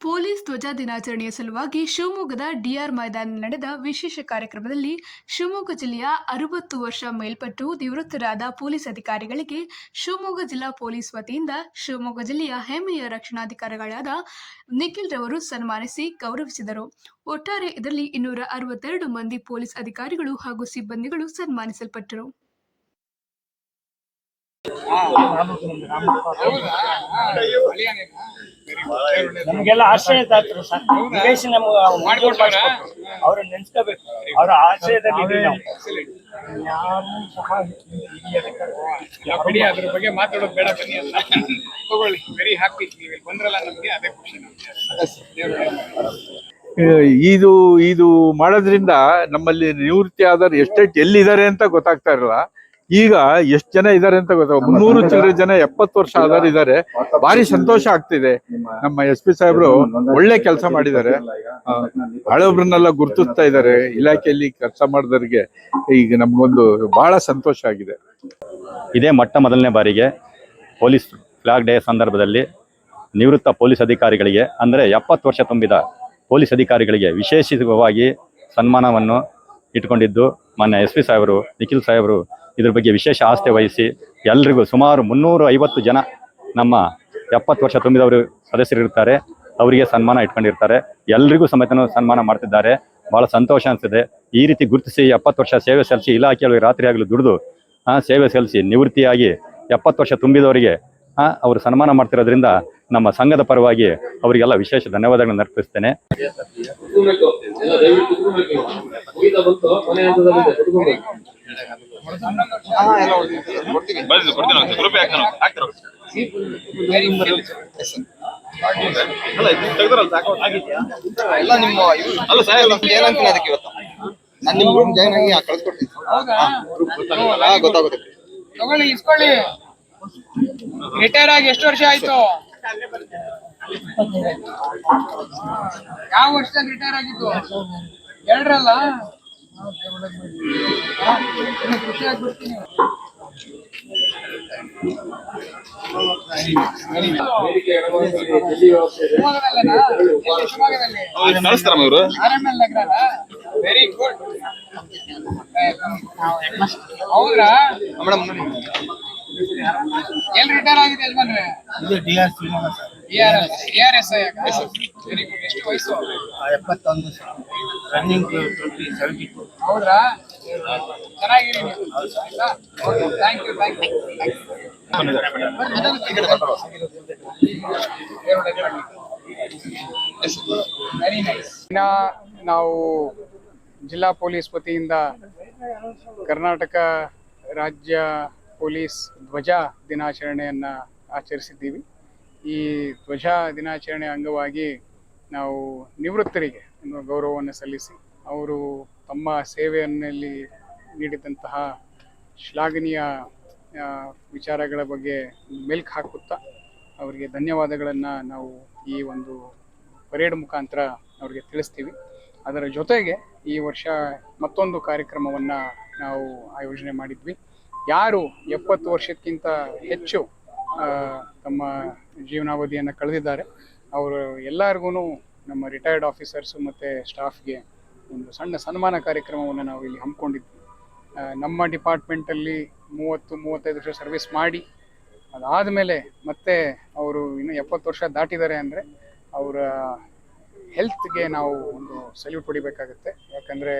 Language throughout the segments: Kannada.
ಪೊಲೀಸ್ ಧ್ವಜ ದಿನಾಚರಣೆಯ ಸಲುವಾಗಿ ಶಿವಮೊಗ್ಗದ ಡಿಆರ್ ಮೈದಾನದಲ್ಲಿ ನಡೆದ ವಿಶೇಷ ಕಾರ್ಯಕ್ರಮದಲ್ಲಿ ಶಿವಮೊಗ್ಗ ಜಿಲ್ಲೆಯ 60 ವರ್ಷ ಮೇಲ್ಪಟ್ಟು ನಿವೃತ್ತರಾದ ಪೊಲೀಸ್ ಅಧಿಕಾರಿಗಳಿಗೆ ಶಿವಮೊಗ್ಗ ಜಿಲ್ಲಾ ಪೊಲೀಸ್ ವತಿಯಿಂದ ಶಿವಮೊಗ್ಗ ಜಿಲ್ಲೆಯ ಹೆಮ್ಮೆಯ ರಕ್ಷಣಾಧಿಕಾರಿಗಳಾದ ನಿಖಿಲ್ ರವರು ಸನ್ಮಾನಿಸಿ ಗೌರವಿಸಿದರು. ಒಟ್ಟಾರೆ ಇದರಲ್ಲಿ 262 ಮಂದಿ ಪೊಲೀಸ್ ಅಧಿಕಾರಿಗಳು ಹಾಗೂ ಸಿಬ್ಬಂದಿಗಳು ಸನ್ಮಾನಿಸಲ್ಪಟ್ಟರು. ನಮಗೆಲ್ಲ ಆಶ್ರಯದಾತರು ಸರ್. ವಿದೇಶಿ ನಮ್ಗೆ ಅವ್ರ ನೆನ್ಸ್ಕೋಬೇಕು. ಅವ್ರ ಆಶ್ರಯದಲ್ಲಿ ಬಿಡಿ, ಅದ್ರ ಬಗ್ಗೆ ಮಾತಾಡೋದು ಬೇಡ, ಬನ್ನಿ ಅಂತ ತಗೊಳ್ಳಿ. ವೆರಿ ಹ್ಯಾಪಿ ನೀವು ಇಲ್ಲಿ ಬಂದ್ರಲ್ಲ, ನಮಗೆ ಅದೇ ಖುಷಿ. ಇದು ಮಾಡೋದ್ರಿಂದ ನಮ್ಮಲ್ಲಿ ನಿವೃತ್ತಿ ಆದವ್ರು ಎಷ್ಟೆಷ್ಟು ಎಲ್ಲಿದ್ದಾರೆ ಅಂತ ಗೊತ್ತಾಗ್ತಾ ಇರಲ್ಲ. ಈಗ ಎಷ್ಟು ಜನ ಇದ್ದಾರೆ ಅಂತ ಗೊತ್ತಾಗ 300 ಚಿಲ್ಲರೆ ಜನ 70 ವರ್ಷ ಆದವ್ರು ಇದ್ದಾರೆ. ಭಾರಿ ಸಂತೋಷ ಆಗ್ತಿದೆ. ನಮ್ಮ SP ಸಾಹೇಬ್ರು ಒಳ್ಳೆ ಕೆಲಸ ಮಾಡಿದ್ದಾರೆ. ಹಳಬ್ರನ್ನೆಲ್ಲ ಗುರ್ತಿಸ್ತಾ ಇದ್ದಾರೆ. ಇಲಾಖೆಯಲ್ಲಿ ಕೆಲಸ ಮಾಡಿದವ್ರಿಗೆ ಈಗ ನಮ್ಗೊಂದು ಬಹಳ ಸಂತೋಷ ಆಗಿದೆ. ಇದೇ ಮೊದಲನೇ ಬಾರಿಗೆ ಪೊಲೀಸ್ ಫ್ಲಾಗ್ ಡೇ ಸಂದರ್ಭದಲ್ಲಿ ನಿವೃತ್ತ ಪೊಲೀಸ್ ಅಧಿಕಾರಿಗಳಿಗೆ ಅಂದರೆ 70 ವರ್ಷ ತುಂಬಿದ ಪೊಲೀಸ್ ಅಧಿಕಾರಿಗಳಿಗೆ ವಿಶೇಷವಾಗಿ ಸನ್ಮಾನವನ್ನು ಇಟ್ಕೊಂಡಿದ್ದು ಮಾನ್ಯ SP ಸಾಹೇಬರು, ನಿಖಿಲ್ ಸಾಹೇಬರು ಇದ್ರ ಬಗ್ಗೆ ವಿಶೇಷ ಆಸ್ಥೆ ವಹಿಸಿ ಎಲ್ರಿಗೂ ಸುಮಾರು 350 ಜನ ನಮ್ಮ 70 ವರ್ಷ ತುಂಬಿದವರು ಸದಸ್ಯರಿರ್ತಾರೆ. ಅವರಿಗೆ ಸನ್ಮಾನ ಇಟ್ಕೊಂಡಿರ್ತಾರೆ. ಎಲ್ರಿಗೂ ಸಮೇತ ಸನ್ಮಾನ ಮಾಡ್ತಿದ್ದಾರೆ. ಭಾಳ ಸಂತೋಷ ಅನಿಸಿದೆ. ಈ ರೀತಿ ಗುರುತಿಸಿ 70 ವರ್ಷ ಸೇವೆ ಸಲ್ಲಿಸಿ ಇಲಾಖೆಯಲ್ಲಿ ರಾತ್ರಿ ಆಗಲು ದುಡಿದು ಸೇವೆ ಸಲ್ಲಿಸಿ ನಿವೃತ್ತಿಯಾಗಿ 70 ವರ್ಷ ತುಂಬಿದವರಿಗೆ ಅವರು ಸನ್ಮಾನ ಮಾಡ್ತಿರೋದ್ರಿಂದ ನಮ್ಮ ಸಂಘದ ಪರವಾಗಿ ಅವರಿಗೆಲ್ಲ ವಿಶೇಷ ಧನ್ಯವಾದಗಳನ್ನು ಅರ್ಪಿಸ್ತೇನೆ. ಇಸ್ಕೊಳ್ಳಿ. ರಿಟೈರ್ ಆಗಿ ಎಷ್ಟು ವರ್ಷ ಆಯ್ತು? ಯಾವ ವರ್ಷದಲ್ಲಿ ರಿಟೈರ್ ಆಗಿದ್ದು? 2ರಲ್ಲ. ಖುಷಿಯಾಗಿ ಬರ್ತೀನಿ. Very good. ಹೌದ್ರಾ? ಎಲ್ಲಿ ರಿಟೈರ್ ಆಗಿದೆ ಯಜಮಾನ್ರೆ? DRS. Very good. ಎಷ್ಟು ವಯಸ್ಸು? 71 ರನ್ನಿಂಗ್ 72. ಹೌದ್ರಾ? ಚೆನ್ನಾಗಿರಿ ನೀವು. Thank you. Very nice. ನಾವು ಜಿಲ್ಲಾ ಪೊಲೀಸ್ ವತಿಯಿಂದ ಕರ್ನಾಟಕ ರಾಜ್ಯ ಪೊಲೀಸ್ ಧ್ವಜ ದಿನಾಚರಣೆಯನ್ನು ಆಚರಿಸಿದ್ದೀವಿ. ಈ ಧ್ವಜ ದಿನಾಚರಣೆ ಅಂಗವಾಗಿ ನಾವು ನಿವೃತ್ತರಿಗೆ ಗೌರವವನ್ನು ಸಲ್ಲಿಸಿ ಅವರು ತಮ್ಮ ಸೇವೆಯಲ್ಲಿ ನೀಡಿದಂತಹ ಶ್ಲಾಘನೀಯ ವಿಚಾರಗಳ ಬಗ್ಗೆ ಮೆಲ್ಕು ಹಾಕುತ್ತಾ ಅವರಿಗೆ ಧನ್ಯವಾದಗಳನ್ನು ನಾವು ಈ ಒಂದು ಪರೇಡ್ ಮುಖಾಂತರ ಅವರಿಗೆ ತಿಳಿಸ್ತೀವಿ. ಅದರ ಜೊತೆಗೆ ಈ ವರ್ಷ ಮತ್ತೊಂದು ಕಾರ್ಯಕ್ರಮವನ್ನು ನಾವು ಆಯೋಜನೆ ಮಾಡಿದ್ವಿ. ಯಾರು 70 ವರ್ಷಕ್ಕಿಂತ ಹೆಚ್ಚು ತಮ್ಮ ಜೀವನಾವಧಿಯನ್ನು ಕಳೆದಿದ್ದಾರೆ ಅವರು ಎಲ್ಲರಿಗೂ ನಮ್ಮ ರಿಟೈರ್ಡ್ ಆಫೀಸರ್ಸು ಮತ್ತು ಸ್ಟಾಫ್ಗೆ ಒಂದು ಸಣ್ಣ ಸನ್ಮಾನ ಕಾರ್ಯಕ್ರಮವನ್ನು ನಾವು ಇಲ್ಲಿ ಹಮ್ಮಿಕೊಂಡಿದ್ವಿ. ನಮ್ಮ ಡಿಪಾರ್ಟ್ಮೆಂಟಲ್ಲಿ 30-35 ವರ್ಷ ಸರ್ವಿಸ್ ಮಾಡಿ ಅದಾದಮೇಲೆ ಮತ್ತೆ ಅವರು ಇನ್ನೂ 70 ವರ್ಷ ದಾಟಿದ್ದಾರೆ ಅಂದರೆ ಅವರ ಹೆಲ್ತ್ಗೆ ನಾವು ಒಂದು ಸಲ್ಯೂಟ್ ಹೊಡಿಬೇಕಾಗುತ್ತೆ. ಯಾಕಂದರೆ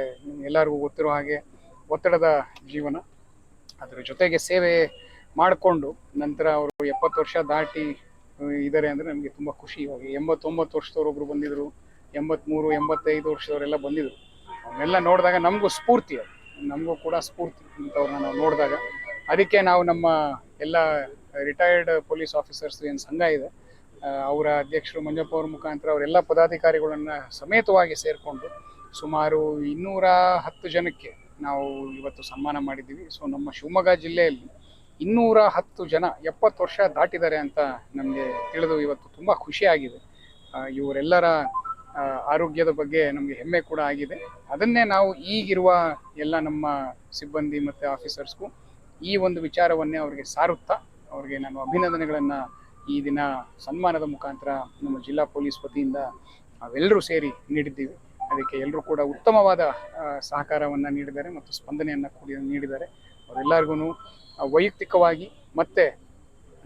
ಎಲ್ಲರಿಗೂ ಗೊತ್ತಿರೋ ಹಾಗೆ ಒತ್ತಡದ ಜೀವನ, ಅದರ ಜೊತೆಗೆ ಸೇವೆ ಮಾಡಿಕೊಂಡು ನಂತರ ಅವರು 70 ವರ್ಷ ದಾಟಿ ಇದ್ದಾರೆ ಅಂದರೆ ನಮಗೆ ತುಂಬ ಖುಷಿ. ಇವಾಗ 89 ವರ್ಷದವರೊಬ್ಬರು ಬಂದಿದ್ದರು, 83-85 ವರ್ಷದವರೆಲ್ಲ ಬಂದಿದ್ದರು. ಅವನ್ನೆಲ್ಲ ನೋಡಿದಾಗ ನಮಗೂ ಸ್ಫೂರ್ತಿ, ನಮಗೂ ಕೂಡ ಸ್ಫೂರ್ತಿ ಇಂಥವ್ರನ್ನ ನಾವು ನೋಡಿದಾಗ. ಅದಕ್ಕೆ ನಾವು ನಮ್ಮ ಎಲ್ಲ ರಿಟೈರ್ಡ್ ಪೊಲೀಸ್ ಆಫೀಸರ್ಸ್ ಏನು ಸಂಘ ಇದೆ ಅವರ ಅಧ್ಯಕ್ಷರು ಮಂಜಪ್ಪ ಅವ್ರ ಮುಖಾಂತರ ಅವರೆಲ್ಲ ಪದಾಧಿಕಾರಿಗಳನ್ನು ಸಮೇತವಾಗಿ ಸೇರಿಕೊಂಡು ಸುಮಾರು 210 ಜನಕ್ಕೆ ನಾವು ಇವತ್ತು ಸನ್ಮಾನ ಮಾಡಿದ್ದೀವಿ. ಸೊ ನಮ್ಮ ಶಿವಮೊಗ್ಗ ಜಿಲ್ಲೆಯಲ್ಲಿ 210 ಜನ 70 ವರ್ಷ ದಾಟಿದ್ದಾರೆ ಅಂತ ನಮಗೆ ತಿಳಿದು ಇವತ್ತು ತುಂಬ ಖುಷಿಯಾಗಿದೆ. ಇವರೆಲ್ಲರ ಆರೋಗ್ಯದ ಬಗ್ಗೆ ನಮಗೆ ಹೆಮ್ಮೆ ಕೂಡ ಆಗಿದೆ. ಅದನ್ನೇ ನಾವು ಈಗಿರುವ ಎಲ್ಲ ನಮ್ಮ ಸಿಬ್ಬಂದಿ ಮತ್ತು ಆಫೀಸರ್ಸ್ಗೂ ಈ ಒಂದು ವಿಚಾರವನ್ನೇ ಅವರಿಗೆ ಸಾರುತ್ತಾ ಅವರಿಗೆ ನಾನು ಅಭಿನಂದನೆಗಳನ್ನು ಈ ದಿನ ಸನ್ಮಾನದ ಮುಖಾಂತರ ನಮ್ಮ ಜಿಲ್ಲಾ ಪೊಲೀಸ್ ವತಿಯಿಂದ ನಾವೆಲ್ಲರೂ ಸೇರಿ ನೀಡಿದ್ದೀವಿ. ಅದಕ್ಕೆ ಎಲ್ಲರೂ ಕೂಡ ಉತ್ತಮವಾದ ಸಹಕಾರವನ್ನು ನೀಡಿದ್ದಾರೆ ಮತ್ತು ಸ್ಪಂದನೆಯನ್ನು ಕೂಡ ನೀಡಿದ್ದಾರೆ. ಅವರೆಲ್ಲರಿಗೂ ವೈಯಕ್ತಿಕವಾಗಿ ಮತ್ತೆ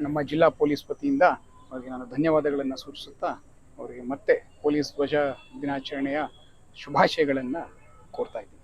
ನಮ್ಮ ಜಿಲ್ಲಾ ಪೊಲೀಸ್ ವತಿಯಿಂದ ಅವರಿಗೆ ನಾನು ಧನ್ಯವಾದಗಳನ್ನು ಸೂಚಿಸುತ್ತಾ ಅವರಿಗೆ ಮತ್ತೆ ಪೊಲೀಸ್ ಧ್ವಜ ದಿನಾಚರಣೆಯ ಶುಭಾಶಯಗಳನ್ನು ಕೋರ್ತಾ ಇದ್ದೀನಿ.